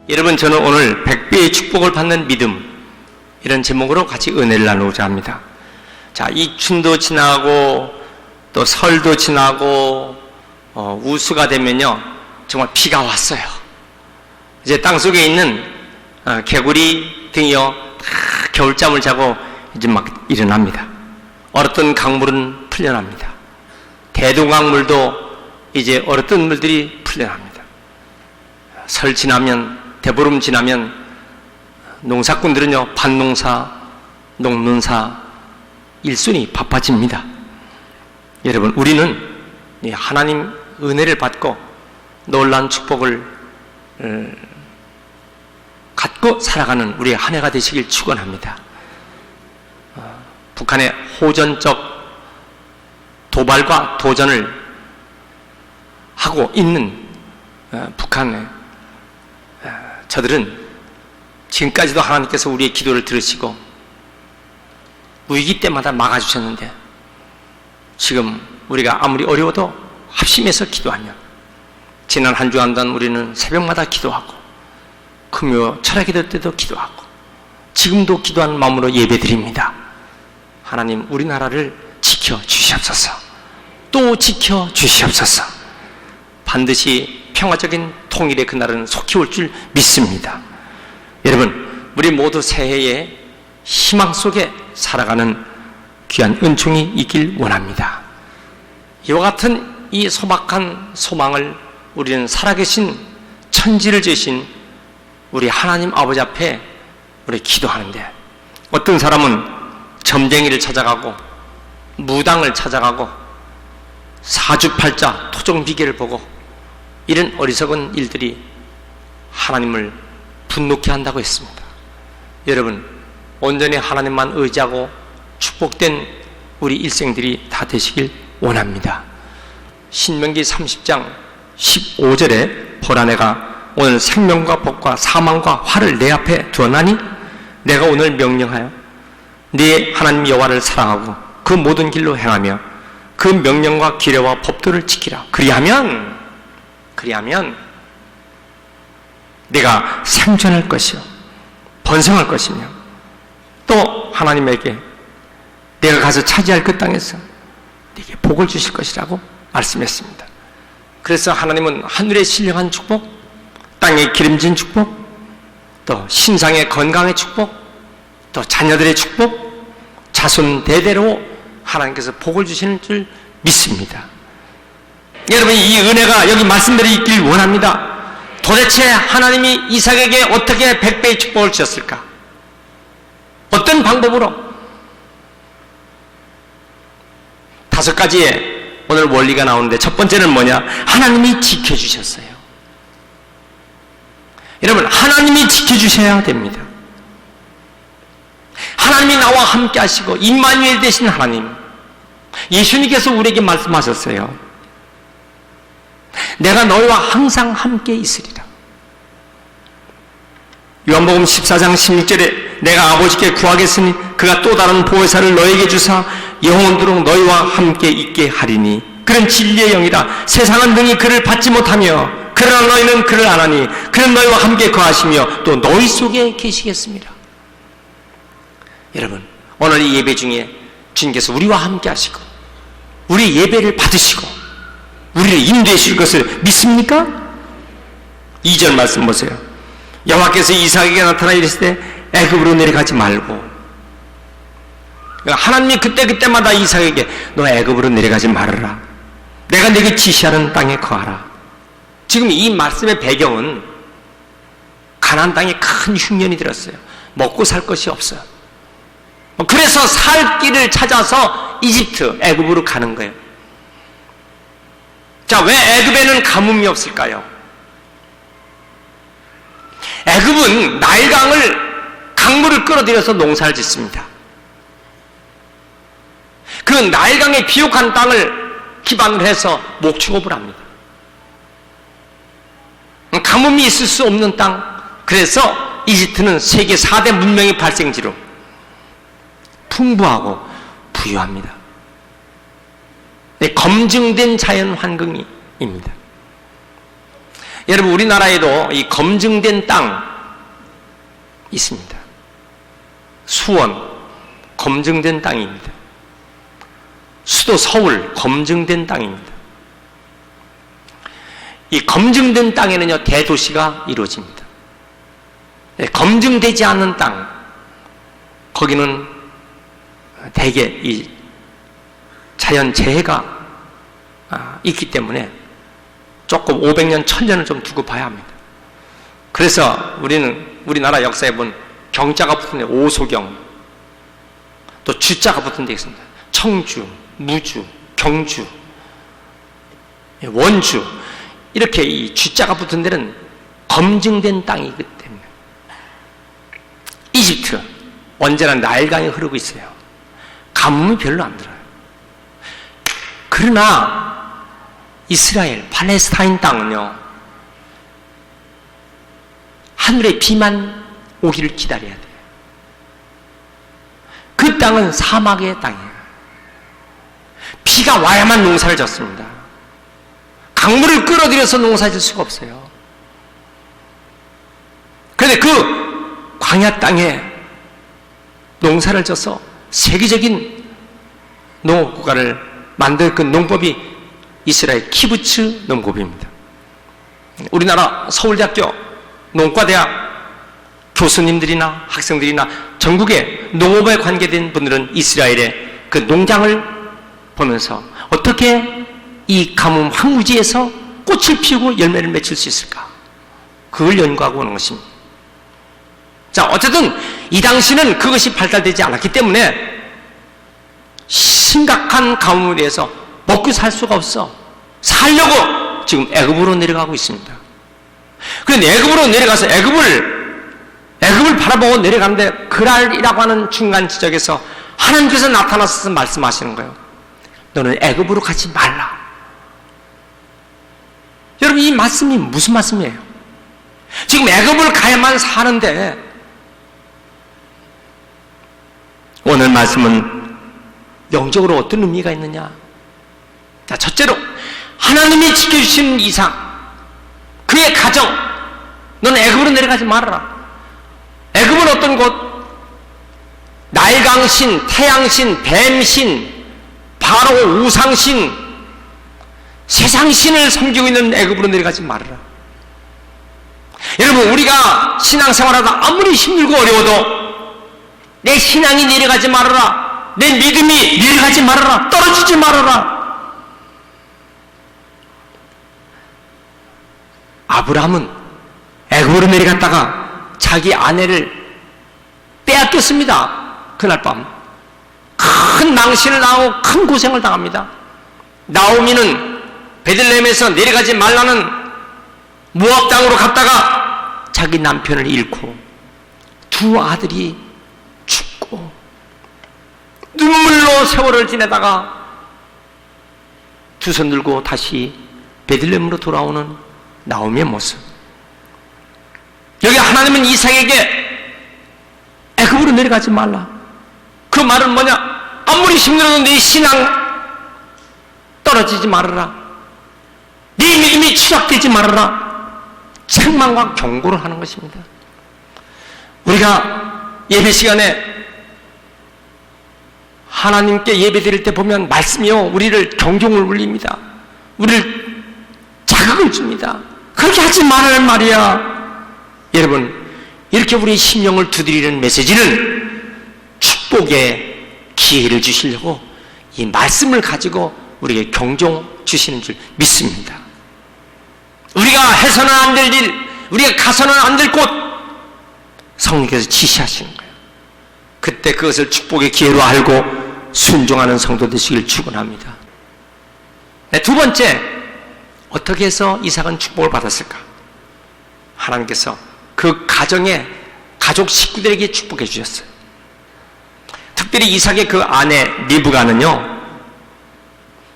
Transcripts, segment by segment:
여러분, 저는 오늘 100배의 축복을 받는 믿음, 이런 제목으로 같이 은혜를 나누고자 합니다. 자, 이춘도 지나고 또 설도 지나고 우수가 되면요 정말 비가 왔어요. 이제 땅속에 있는 개구리 등이요 다 겨울잠을 자고 이제 막 일어납니다. 얼었던 강물은 풀려납니다. 대동강물도 이제 얼었던 물들이 풀려납니다. 설 지나면, 대보름 지나면 농사꾼들은요 밭농사, 농문사 일순이 바빠집니다. 여러분, 우리는 하나님 은혜를 받고 놀라운 축복을 갖고 살아가는 우리의 한 해가 되시길 축원합니다. 북한의 호전적 도발과 도전을 하고 있는 북한의 저들은 지금까지도 하나님께서 우리의 기도를 들으시고 위기 때마다 막아주셨는데, 지금 우리가 아무리 어려워도 합심해서 기도하면, 지난 한 주간 동안 우리는 새벽마다 기도하고 금요 철학 기도 때도 기도하고 지금도 기도하는 마음으로 예배드립니다. 하나님, 우리나라를 지켜주시옵소서. 또 지켜주시옵소서. 반드시 평화적인 통일의 그날은 속히 올 줄 믿습니다. 여러분, 우리 모두 새해에 희망 속에 살아가는 귀한 은총이 있길 원합니다. 이와 같은 이 소박한 소망을 우리는 살아계신 천지를 지으신 우리 하나님 아버지 앞에 우리 기도하는데, 어떤 사람은 점쟁이를 찾아가고 무당을 찾아가고 사주팔자 토종비계를 보고 이런 어리석은 일들이 하나님을 분노케 한다고 했습니다. 여러분, 온전히 하나님만 의지하고 축복된 우리 일생들이 다 되시길 원합니다. 신명기 30장 15절에 보라, 내가 오늘 생명과 복과 사망과 화를 내 앞에 두었나니 내가 오늘 명령하여 네 하나님 여호와를 사랑하고 그 모든 길로 행하며 그 명령과 규례와 법도를 지키라. 그리하면 내가 생존할 것이요 번성할 것이며, 또 하나님에게 내가 가서 차지할 그 땅에서 네게 복을 주실 것이라고 말씀했습니다. 그래서 하나님은 하늘의 신령한 축복, 땅의 기름진 축복, 또 신상의 건강의 축복, 또 자녀들의 축복, 자손 대대로 하나님께서 복을 주시는 줄 믿습니다. 여러분, 이 은혜가 여기 말씀대로 있길 원합니다. 도대체 하나님이 이삭에게 어떻게 100배의 축복을 주셨을까? 어떤 방법으로? 5가지의 오늘 원리가 나오는데, 첫 번째는 뭐냐? 하나님이 지켜주셨어요. 여러분, 하나님이 지켜주셔야 됩니다. 하나님이 나와 함께 하시고 임마누엘 되신 하나님, 예수님께서 우리에게 말씀하셨어요. 내가 너희와 항상 함께 있으리라. 요한복음 14장 16절에 내가 아버지께 구하겠으니 그가 또 다른 보혜사를 너에게 주사 영원토록 너희와 함께 있게 하리니 그는 진리의 영이라. 세상은 능히 그를 받지 못하며 그러나 너희는 그를 아나니 그는 너희와 함께 거하시며 또 너희 속에 계시겠습니다. 여러분, 오늘 이 예배 중에 주님께서 우리와 함께 하시고 우리 예배를 받으시고 우리를 인도해 주실 것을 믿습니까? 2절 말씀 보세요. 여호와께서 이삭에게 나타나 이르시되 애굽으로 내려가지 말고. 하나님이 그때마다 이삭에게 너 애굽으로 내려가지 말아라. 내가 네게 지시하는 땅에 거하라. 지금 이 말씀의 배경은 가나안 땅에 큰 흉년이 들었어요. 먹고 살 것이 없어요. 그래서 살 길을 찾아서 이집트, 애굽으로 가는 거예요. 자, 왜 애굽에는 가뭄이 없을까요? 애굽은 강물을 끌어들여서 농사를 짓습니다. 그 나일강의 비옥한 땅을 기반으로 해서 목축업을 합니다. 가뭄이 있을 수 없는 땅. 그래서 이집트는 세계 4대 문명의 발생지로 풍부하고 부유합니다. 검증된 자연 환경입니다. 여러분, 우리나라에도 이 검증된 땅 있습니다. 수원, 검증된 땅입니다. 수도 서울, 검증된 땅입니다. 이 검증된 땅에는요, 대도시가 이루어집니다. 검증되지 않는 땅, 거기는 대개 이 자연재해가 있기 때문에 조금 500년, 1000년을 좀 두고 봐야 합니다. 그래서 우리는 우리나라 역사에 본 경자가 붙은 데 오소경, 또 주자가 붙은 데 있습니다. 청주, 무주, 경주, 원주, 이렇게 이 주자가 붙은 데는 검증된 땅이기 때문에. 이집트, 언제나 나일강이 흐르고 있어요. 가뭄이 별로 안 들어요. 그러나 이스라엘, 팔레스타인 땅은요, 하늘에 비만 오기를 기다려야 돼요. 그 땅은 사막의 땅이에요. 비가 와야만 농사를 짓습니다. 강물을 끌어들여서 농사 짓을 수가 없어요. 그런데 그 광야 땅에 농사를 져서 세계적인 농업국가를 만들 그 농법이 이스라엘 키부츠 농법입니다. 우리나라 서울대학교 농과대학 교수님들이나 학생들이나 전국의 농업에 관계된 분들은 이스라엘의 그 농장을 보면서 어떻게 이 가뭄 황무지에서 꽃을 피우고 열매를 맺을 수 있을까? 그걸 연구하고 오는 것입니다. 자, 어쨌든 이 당시는 그것이 발달되지 않았기 때문에 심각한 가뭄에 대해서 먹고 살 수가 없어. 살려고 지금 애굽으로 내려가고 있습니다. 그런데 애굽으로 내려가서 애굽을 바라보고 내려가는데 그랄이라고 하는 중간 지적에서 하나님께서 나타나서 말씀하시는 거예요. 너는 애굽으로 가지 말라. 여러분, 이 말씀이 무슨 말씀이에요? 지금 애굽을 가야만 사는데, 오늘 말씀은 영적으로 어떤 의미가 있느냐? 자, 첫째로 하나님이 지켜주시는 이상, 그의 가정, 너는 애굽으로 내려가지 말아라. 애굽은 어떤 곳? 나일강신, 태양신, 뱀신, 바로 우상신, 세상신을 섬기고 있는 애굽으로 내려가지 말아라. 여러분, 우리가 신앙생활하다 아무리 힘들고 어려워도 내 신앙이 내려가지 말아라, 내 믿음이 내려가지 말아라, 떨어지지 말아라. 아브라함은 애굽으로 내려갔다가 자기 아내를 빼앗겼습니다. 그날 밤 큰 낭신을 당하고 큰 고생을 당합니다. 나오미는 베들레헴에서 내려가지 말라는 모압 땅으로 갔다가 자기 남편을 잃고 두 아들이 죽고 눈물로 세월을 지내다가 두 손 들고 다시 베들레헴으로 돌아오는 나오미의 모습. 여기 하나님은 이삭에게 애굽으로 내려가지 말라. 그 말은 뭐냐? 아무리 힘들어도 네 신앙 떨어지지 말아라. 네 믿음이 추락되지 말아라. 책망과 경고를 하는 것입니다. 우리가 예배 시간에 하나님께 예배 드릴 때 보면 말씀이요, 우리를 경종을 울립니다. 우리를 자극을 줍니다. 그렇게 하지 말라는 말이야. 여러분, 이렇게 우리 심령을 두드리는 메시지는 축복의 기회를 주시려고 이 말씀을 가지고 우리에게 경종 주시는 줄 믿습니다. 우리가 해서는 안 될 일, 우리가 가서는 안 될 곳 성령께서 지시하시는 거예요. 그때 그것을 축복의 기회로 알고 순종하는 성도 되시길 축원합니다. 네, 두 번째, 어떻게 해서 이삭은 축복을 받았을까? 하나님께서 그 가정의 가족 식구들에게 축복해 주셨어요. 특별히 이삭의 그 아내 리브가는요,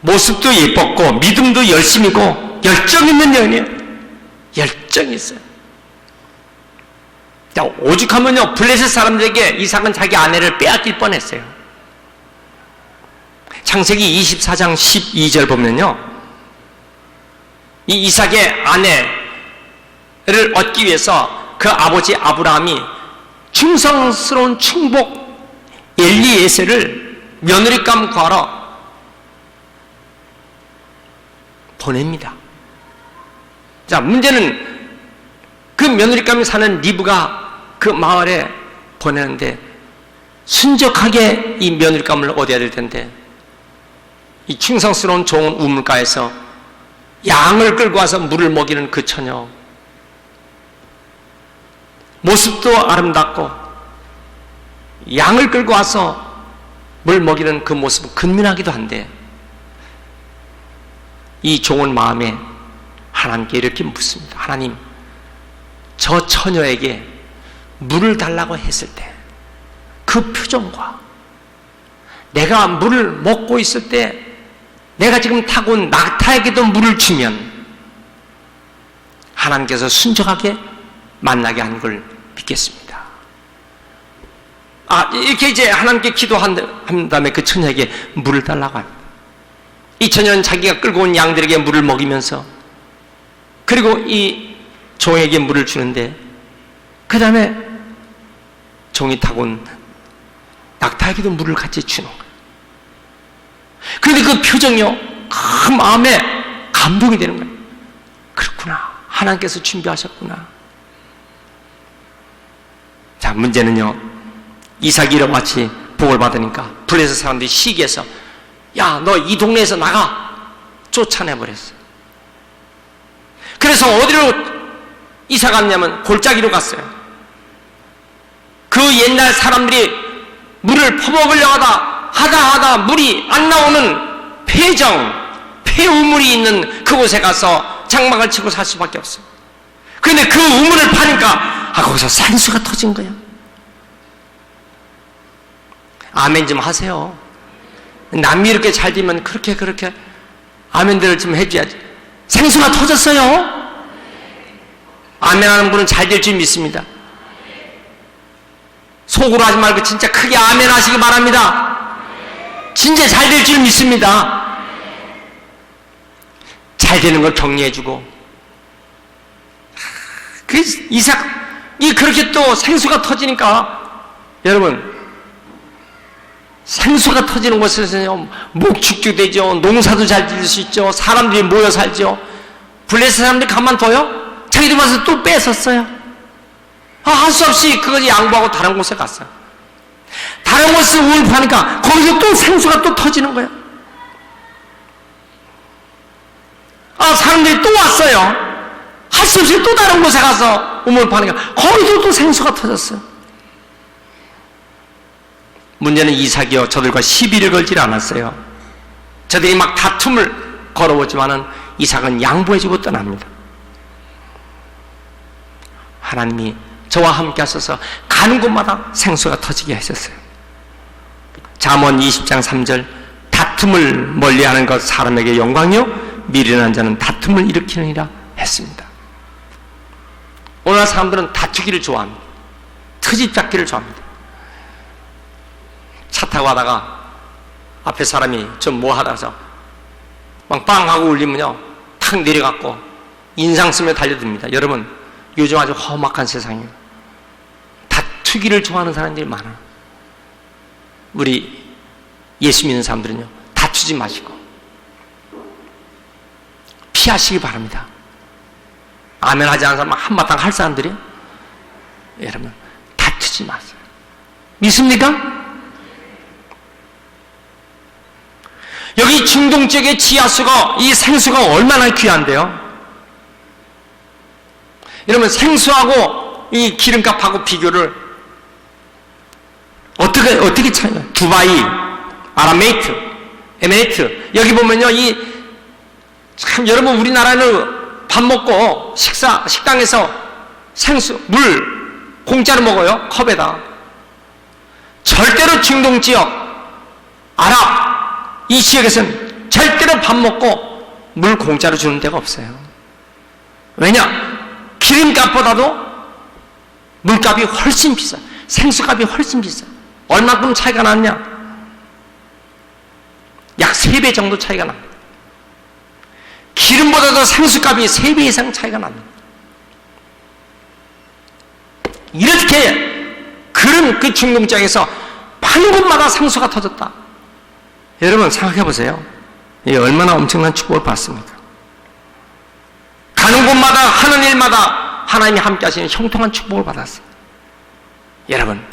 모습도 예뻤고 믿음도 열심이고 열정 있는 여인이에요. 열정이 있어요. 자, 오죽하면요, 블레셋 사람들에게 이삭은 자기 아내를 빼앗길 뻔했어요. 창세기 24장 12절 보면요, 이 이삭의 아내 얻기 위해서 그 아버지 아브라함이 충성스러운 충복 엘리에셀을 며느리감 구하러 보냅니다. 자, 문제는 그 며느리감이 사는 리브가 그 마을에 보내는데 순적하게 이 며느리감을 얻어야 될 텐데 이 충성스러운 좋은 우물가에서 양을 끌고 와서 물을 먹이는 그 처녀, 모습도 아름답고 양을 끌고 와서 물 먹이는 그 모습은 근면하기도 한데 이 종은 마음에 하나님께 이렇게 묻습니다. 하나님, 저 처녀에게 물을 달라고 했을 때 그 표정과 내가 물을 먹고 있을 때 내가 지금 타고 온 낙타에게도 물을 주면 하나님께서 순종하게 만나게 한 걸 믿겠습니다. 이렇게 이제 하나님께 기도한 다음에 그 처녀에게 물을 달라고 합니다. 이 처녀는 자기가 끌고 온 양들에게 물을 먹이면서 그리고 이 종에게 물을 주는데 그 다음에 종이 타고 온 낙타에게도 물을 같이 주는 거예요. 그런데 그 표정이요, 그 마음에 감동이 되는 거예요. 그렇구나, 하나님께서 준비하셨구나. 자, 문제는요, 이삭이 이렇게 복을 받으니까 블레셋 사람들이 시기해서 야, 너 이 동네에서 나가! 쫓아내버렸어요. 그래서 어디로 이사 갔냐면 골짜기로 갔어요. 그 옛날 사람들이 물을 퍼먹으려고 하다 물이 안 나오는 폐우물이 있는 그곳에 가서 장막을 치고 살 수밖에 없어요. 그런데 그 우물을 파니까 거기서 산수가 터진 거예요. 아멘 좀 하세요. 남이 이렇게 잘 되면 그렇게 아멘들을 좀 해줘야지. 생수가 터졌어요. 아멘하는 분은 잘 될 줄 믿습니다. 속으로 하지 말고 진짜 크게 아멘 하시기 바랍니다. 진짜 잘 될 줄 믿습니다. 잘 되는 걸 격려해주고 그 이삭이 그렇게 또 생수가 터지니까 여러분, 생수가 터지는 곳에서요 목축도 되죠, 농사도 잘 지을 수 있죠, 사람들이 모여 살죠. 블레셋 사람들이 가만둬요? 자기들 와서 또 뺏었어요. 할 수 없이 그걸 양보하고 다른 곳에 갔어요. 다른 곳에서 우물 파니까 거기서 또 생수가 또 터지는 거예요. 사람들이 또 왔어요. 할 수 없이 또 다른 곳에 가서 우물 파니까 거기서 또 생수가 터졌어요. 문제는 이삭이요, 저들과 시비를 걸질 않았어요. 저들이 막 다툼을 걸어보지만은 이삭은 양보해주고 떠납니다. 하나님이 저와 함께 하셔서 가는 곳마다 생수가 터지게 하셨어요. 잠언 20장 3절, 다툼을 멀리하는 것 사람에게 영광이요 미련한 자는 다툼을 일으키느니라 했습니다. 오늘날 사람들은 다투기를 좋아합니다. 트집 잡기를 좋아합니다. 차 타고 가다가 앞에 사람이 좀 뭐 하다가 빵빵 하고 울리면요 탁 내려갖고 인상 쓰며 달려듭니다. 여러분, 요즘 아주 험악한 세상이에요. 다투기를 좋아하는 사람들이 많아요. 우리 예수 믿는 사람들은요 다투지 마시고 피하시기 바랍니다. 아멘 하지 않는 사람 한바탕 할 사람들이요, 여러분 다투지 마세요. 믿습니까? 여기 중동 지역의 지하수가, 이 생수가 얼마나 귀한데요. 여러분, 생수하고 이 기름값하고 비교를 어떻게 차이가? 두바이, 아랍에미리트, 에미레이트, 여기 보면요, 참 여러분 우리나라는 밥 먹고 식당에서 생수, 물 공짜로 먹어요. 컵에다. 절대로 중동 지역, 아랍 이 지역에서는 절대로 밥 먹고 물 공짜로 주는 데가 없어요. 왜냐? 기름값보다도 물값이 훨씬 비싸. 생수값이 훨씬 비싸. 얼마큼 차이가 나느냐? 약 3배 정도 차이가 납니다. 기름보다도 생수값이 3배 이상 차이가 납니다. 이렇게 그런 그 중동장에서 한 곳마다 상수가 터졌다. 여러분 생각해 보세요. 이게 얼마나 엄청난 축복을 받습니까? 가는 곳마다 하는 일마다 하나님이 함께 하시는 형통한 축복을 받았어요. 여러분,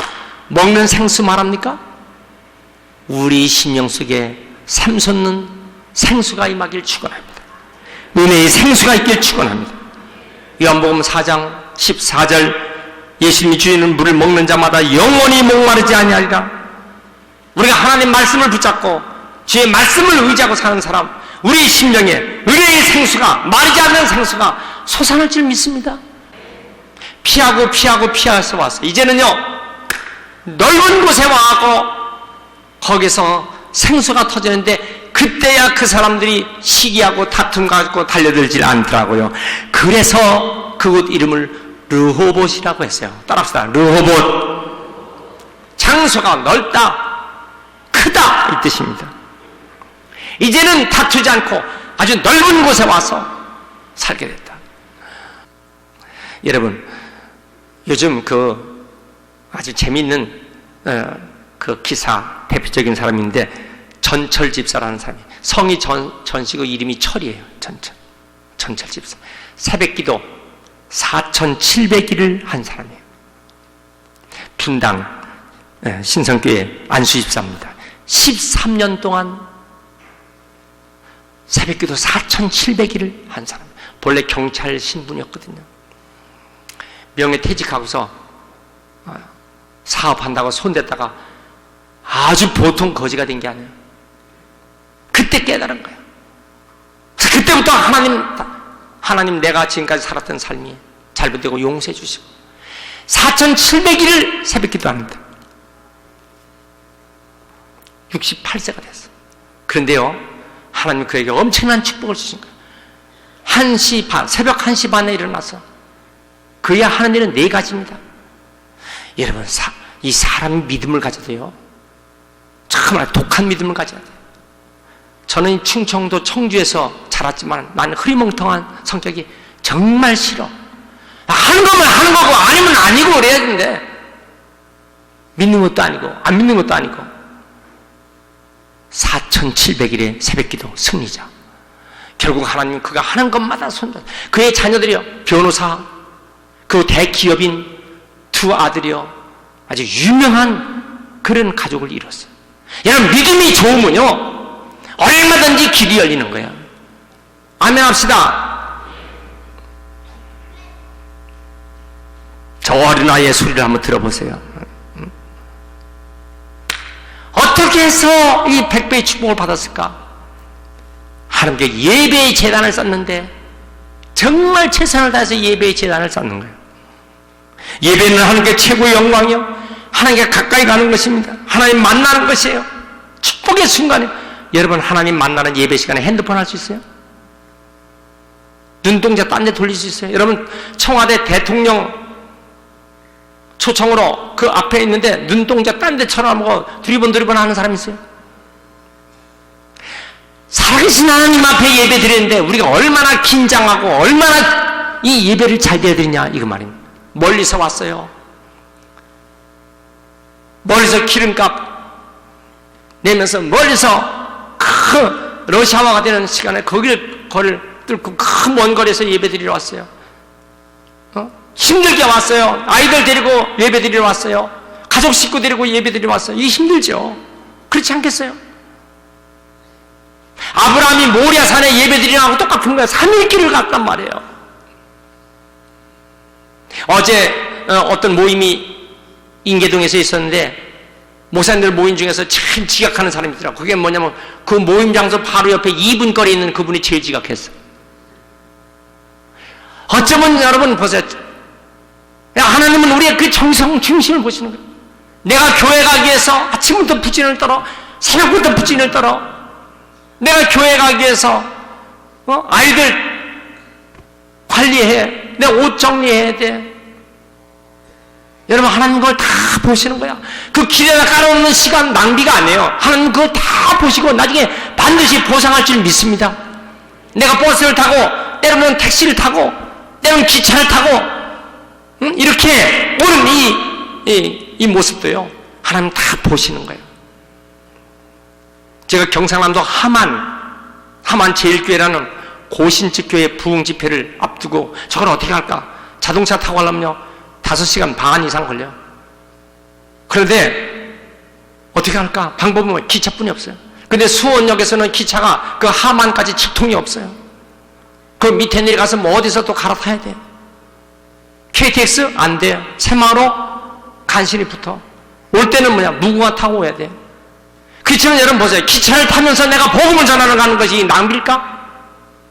먹는 생수 말합니까? 우리 심령 속에 샘솟는 생수가 임하길 축원합니다. 은혜의 생수가 있길 축원합니다. 요한복음 4장 14절, 예수님이 주시는 물을 먹는 자마다 영원히 목마르지 아니하리라. 우리가 하나님 말씀을 붙잡고 주의 말씀을 의지하고 사는 사람, 우리 심령에 은혜의 생수가, 마르지 않는 생수가 솟아날 줄 믿습니다. 피해서 왔어요. 이제는요, 넓은 곳에 와서 거기서 생수가 터지는데 그때야 그 사람들이 시기하고 다툼 가지고 달려들질 않더라고요. 그래서 그곳 이름을 르호봇이라고 했어요. 따라합시다. 르호봇. 장소가 넓다, 크다 이 뜻입니다. 이제는 다투지 않고 아주 넓은 곳에 와서 살게 됐다. 여러분, 요즘 그 아주 재미있는 그 기사 대표적인 사람인데 전철 집사라는 사람이, 성이 전시고 이름이 철이에요. 전철 집사. 새벽기도 4,700일을 한 사람이에요. 분당 신성교회 안수 집사입니다. 13년 동안 새벽기도 4,700일을 한 사람. 본래 경찰 신분이었거든요. 명예퇴직하고서 사업한다고 손댔다가 아주 보통 거지가 된 게 아니에요. 그때 깨달은 거예요. 그때부터 하나님 내가 지금까지 살았던 삶이 잘못되고 용서해 주시고 4,700일을 새벽기도 합니다. 68세가 됐어요. 그런데요, 하나님 그에게 엄청난 축복을 주신 거예요. 1시 반, 새벽 1시 반에 일어나서 그야 하는 일은 4가지입니다. 여러분, 이 사람이 믿음을 가져야 돼요. 정말 독한 믿음을 가져야 돼요. 저는 충청도 청주에서 자랐지만 나는 흐리멍텅한 성격이 정말 싫어. 하는 거면 하는 거고 아니면 아니고 그래야 되는데 믿는 것도 아니고 안 믿는 것도 아니고 4,700일의 새벽기도 승리자. 결국 하나님 그가 하는 것마다 손잡. 그의 자녀들이요, 변호사, 그 대기업인 2 아들이요, 아주 유명한 그런 가족을 이뤘어요. 여러분, 믿음이 좋으면요 얼마든지 길이 열리는 거예요. 아멘 합시다. 저 어린아이의 소리를 한번 들어보세요. 어떻게 해서 이 100배의 축복을 받았을까? 하나님께 예배의 제단을 쌓는데 정말 최선을 다해서 예배의 제단을 쌓는 거예요. 예배는 하나님께 최고의 영광이요, 하나님께 가까이 가는 것입니다. 하나님 만나는 것이에요. 축복의 순간에. 여러분, 하나님 만나는 예배 시간에 핸드폰 할 수 있어요? 눈동자 딴 데 돌릴 수 있어요? 여러분, 청와대 대통령 초청으로 그 앞에 있는데 눈동자 딴 데 쳐다보고 두리번 하는 사람 있어요? 살아계신 하나님 앞에 예배 드리는데 우리가 얼마나 긴장하고 얼마나 이 예배를 잘 드리냐 이거 말입니다. 멀리서 왔어요. 멀리서 기름값 내면서 멀리서 그 러시아화가 되는 시간에 거리를 뚫고 큰 먼 거리에서 예배 드리러 왔어요. 힘들게 왔어요. 아이들 데리고 예배 드리러 왔어요. 가족 식구 데리고 예배 드리러 왔어요. 이게 힘들죠. 그렇지 않겠어요? 아브라함이 모리아산에 예배 드리라고 똑같은 거예요. 3일 길을 갔단 말이에요. 어제 어떤 모임이 인계동에서 있었는데 목사님들 모임 중에서 제일 지각하는 사람이 있더라고요. 그게 뭐냐면 그 모임 장소 바로 옆에 2분 거리에 있는 그분이 제일 지각했어요. 어쩌면 여러분 보세요. 하나님은 우리의 그 정성 중심을 보시는 거예요. 내가 교회 가기 위해서 아침부터 부진을 떨어, 새벽부터 부진을 떨어, 내가 교회 가기 위해서 아이들 관리해, 내 옷 정리해야 돼. 여러분, 하나님 그걸 다 보시는 거야. 그 길에다 깔아놓는 시간 낭비가 아니에요. 하나님 그걸 다 보시고 나중에 반드시 보상할 줄 믿습니다. 내가 버스를 타고, 때로는 택시를 타고, 때로는 기차를 타고 이렇게 오는 이 모습도요, 하나님 다 보시는 거예요. 제가 경상남도 하만 제일교회라는 고신측 교회 부흥 집회를 앞두고 저걸 어떻게 할까? 자동차 타고 가려면요 5시간 반 이상 걸려요. 그런데 어떻게 할까? 방법은 기차뿐이 없어요. 근데 수원역에서는 기차가 그 하만까지 직통이 없어요. 그 밑에 내려가서 뭐 어디서 또 갈아타야 돼. KTX 안 돼요. 새마을호 간신히 붙어. 올 때는 무궁화 타고 오야 돼. 그렇지만 여러분 보세요. 기차를 타면서 내가 복음을 전하러 가는 것이 낭비일까?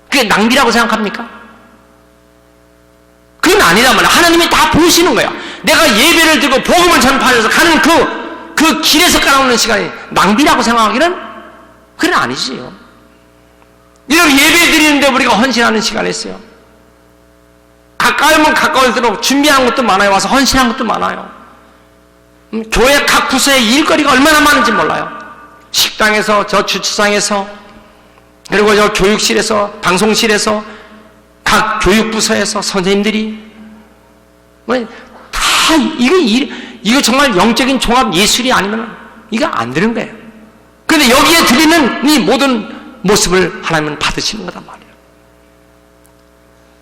그게 낭비라고 생각합니까? 그건 아니란 말이야. 하나님이 다 보시는 거야. 내가 예배를 드리고 복음을 전파하면서 가는 그 길에서 까먹는 시간이 낭비라고 생각하기는 그건 아니지요. 이렇게 예배 드리는데 우리가 헌신하는 시간이 있어요. 가까우면 가까울수록 준비한 것도 많아요. 와서 헌신한 것도 많아요. 교회 각 부서에 일거리가 얼마나 많은지 몰라요. 식당에서, 저 주차장에서, 그리고 저 교육실에서, 방송실에서, 각 교육부서에서 선생님들이 다 이거 정말 영적인 종합 예술이 아니면 이거 안 되는 거예요. 그런데 여기에 드리는 이 모든 모습을 하나님은 받으시는 거란 말이에요.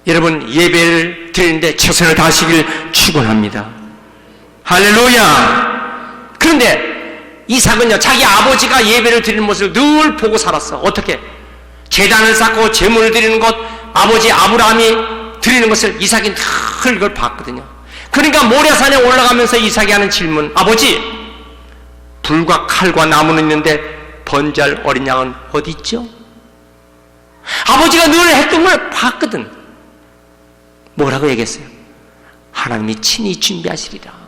여러분, 예배를 드리는데 최선을 다하시길 축원합니다. 할렐루야. 그런데 이삭은요, 자기 아버지가 예배를 드리는 모습을 늘 보고 살았어. 어떻게? 제단을 쌓고 제물을 드리는 것, 아버지 아브라함이 드리는 것을 이삭이 늘 그걸 봤거든요. 그러니까 모래산에 올라가면서 이삭이 하는 질문, 아버지, 불과 칼과 나무는 있는데 번제할 어린 양은 어디 있죠? 아버지가 늘 했던 걸 봤거든. 뭐라고 얘기했어요? 하나님이 친히 준비하시리라.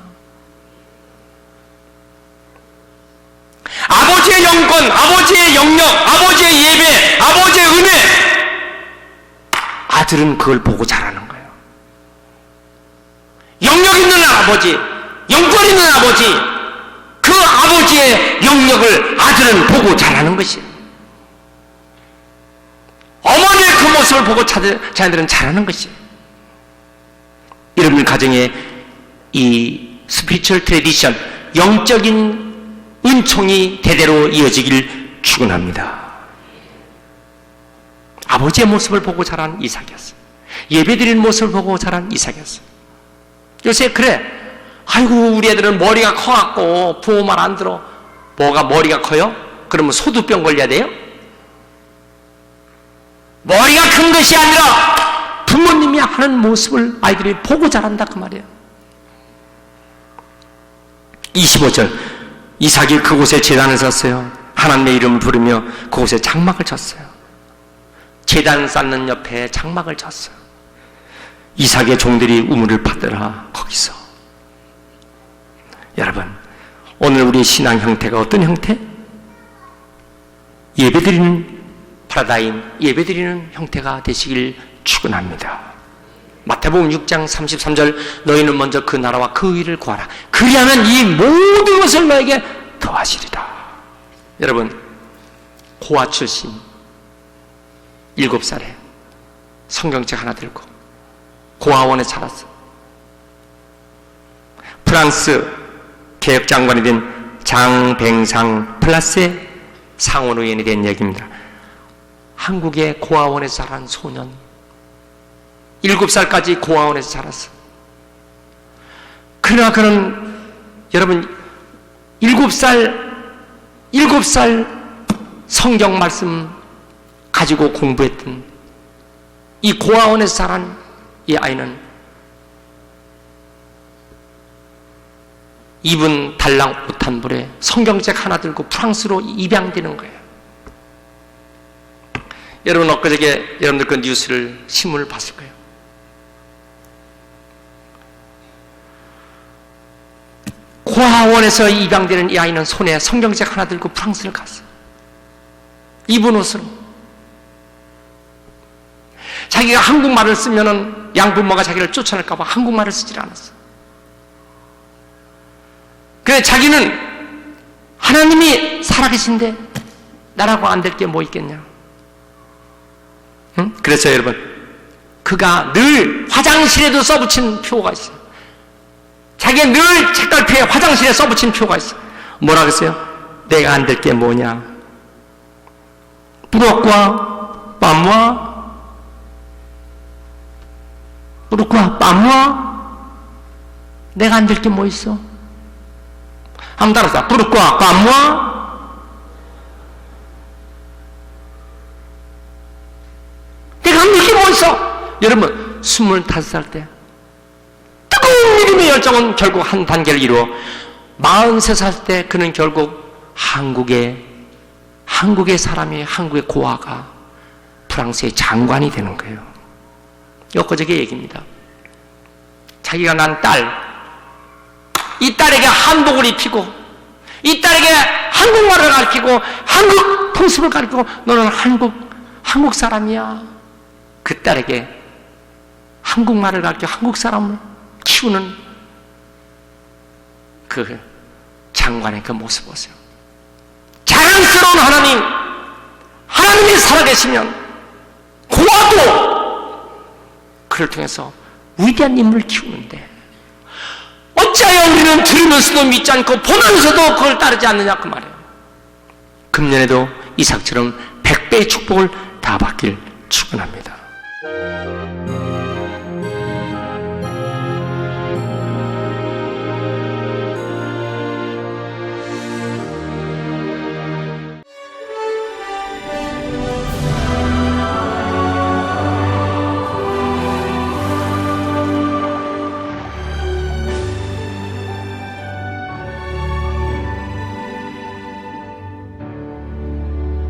아버지의 영권, 아버지의 영역, 아버지의 예배, 아버지의 은혜, 아들은 그걸 보고 자라는 거예요. 영역 있는 아버지, 영권 있는 아버지, 그 아버지의 영역을 아들은 보고 자라는 것이에요. 어머니의 그 모습을 보고 자녀들은 자라는 것이에요. 여러분 가정에 이 스피리추얼 트래디션, 영적인 은총이 대대로 이어지길 축원합니다. 아버지의 모습을 보고 자란 이삭이었어요. 예배드리는 모습을 보고 자란 이삭이었어요. 요새 그래, 아이고 우리 애들은 머리가 커갖고 부모 말 안 들어. 뭐가 머리가 커요? 그러면 소두병 걸려야 돼요? 머리가 큰 것이 아니라 부모님이 하는 모습을 아이들이 보고 자란다 그 말이에요. 25절, 이삭이 그곳에 제단을 섰어요. 하나님의 이름을 부르며 그곳에 장막을 쳤어요. 제단 쌓는 옆에 장막을 쳤어요. 이삭의 종들이 우물을 파더라 거기서. 여러분, 오늘 우리 신앙 형태가 어떤 형태? 예배드리는 파라다임, 예배드리는 형태가 되시길 축원합니다. 마태복음 6장 33절, 너희는 먼저 그 나라와 그 의를 구하라. 그리하면 이 모든 것을 너에게 더하시리라. 여러분, 고아 출신 7살에 성경책 하나 들고 고아원에 자랐어. 프랑스 개혁장관이 된 장뱅상 플라스의 상원의원이 된 얘기입니다. 한국의 고아원에서 자란 소년, 7살까지 고아원에서 자랐어. 그러나 그는 여러분 7살 성경 말씀 가지고 공부했던 이 고아원에서 자란 이 아이는 2분 달랑 옷 한 벌에 성경책 하나 들고 프랑스로 입양되는 거예요. 여러분 엊그저께 여러분들 그 뉴스를 신문을 봤을 거예요. 고아원에서 입양되는 이 아이는 손에 성경책 하나 들고 프랑스를 갔어요. 입은 옷으로. 자기가 한국말을 쓰면은 양부모가 자기를 쫓아낼까봐 한국말을 쓰질 않았어. 그래 자기는 하나님이 살아계신데 나라고 안 될 게 뭐 있겠냐. 응? 그래서 여러분, 그가 늘 화장실에도 써붙인 표가 있어요. 자기가 늘 책갈피에 화장실에 써붙인 표가 있어. 뭐라 그랬어요? 내가 안 될 게 뭐냐? 부엌과 밤과 부엌과 밤과 내가 안 될 게 뭐 있어? 한번 따라서 부엌과 밤과 내가 안 될 게 뭐 있어? 여러분 25살 때 뜨거운 믿음의 열정은 결국 한 단계를 이루어 43살 때 그는 결국 한국의 사람이, 한국의 고아가 프랑스의 장관이 되는 거예요. 엊그저께 얘기입니다. 자기가 난 딸, 이 딸에게 한복을 입히고 이 딸에게 한국말을 가르치고 한국 풍습을 가르치고 너는 한국 사람이야. 그 딸에게 한국말을 가르쳐 한국 사람을 키우는 그 장관의 그 모습 보세요. 자랑스러운 하나님이 살아계시면 고아도 그를 통해서 위대한 인물을 키우는데 어찌하여 우리는 들으면서도 믿지 않고 보면서도 그걸 따르지 않느냐 그 말이에요. 금년에도 이삭처럼 100배의 축복을 다 받길 축원합니다.